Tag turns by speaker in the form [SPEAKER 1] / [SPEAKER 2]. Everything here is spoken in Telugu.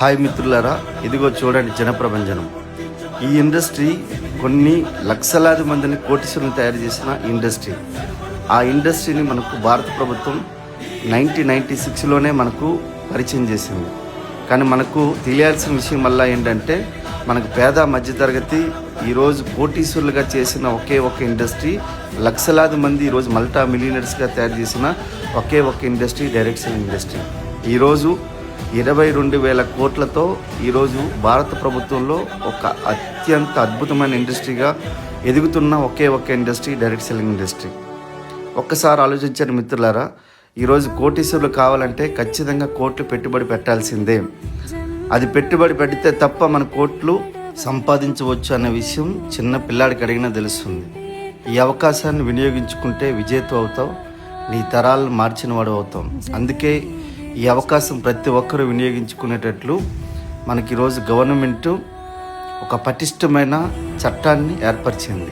[SPEAKER 1] హాయ్ మిత్రులారా, ఇదిగో చూడండి జనప్రపంచనం. ఈ ఇండస్ట్రీ కొన్ని లక్షలాది మందిని కోటీశ్వరులను తయారు చేసిన ఇండస్ట్రీ. ఆ ఇండస్ట్రీని మనకు భారత ప్రభుత్వం 1996లోనే మనకు పరిచయం చేసింది. కానీ మనకు తెలియాల్సిన విషయం వల్ల ఏంటంటే, మనకు పేద మధ్యతరగతి ఈరోజు కోటీశ్వరులుగా చేసిన ఒకే ఒక ఇండస్ట్రీ, లక్షలాది మంది ఈరోజు మల్టా మిలియనర్స్గా తయారు చేసిన ఒకే ఒక ఇండస్ట్రీ డైరెక్ట్ సెల్లింగ్ ఇండస్ట్రీ. ఈరోజు 22,000 కోట్లతో ఈరోజు భారత ప్రభుత్వంలో ఒక అత్యంత అద్భుతమైన ఇండస్ట్రీగా ఎదుగుతున్న ఒకే ఒక ఇండస్ట్రీ డైరెక్ట్ సెల్లింగ్ ఇండస్ట్రీ. ఒక్కసారి ఆలోచించండి మిత్రులారా, ఈరోజు కోటీశ్వరులు కావాలంటే ఖచ్చితంగా కోట్లు పెట్టుబడి పెట్టాల్సిందే. అది పెట్టుబడి పెడితే తప్ప మన కోట్లు సంపాదించవచ్చు అనే విషయం చిన్న పిల్లాడికి అడిగినా తెలుస్తుంది. ఈ అవకాశాన్ని వినియోగించుకుంటే విజేత అవుతావు, నీ తరాలను మార్చిన వాడు అవుతాం. అందుకే ఈ అవకాశం ప్రతి ఒక్కరూ వినియోగించుకునేటట్లు మనకి ఈరోజు గవర్నమెంట్ ఒక పటిష్టమైన చట్టాన్ని ఏర్పరిచింది.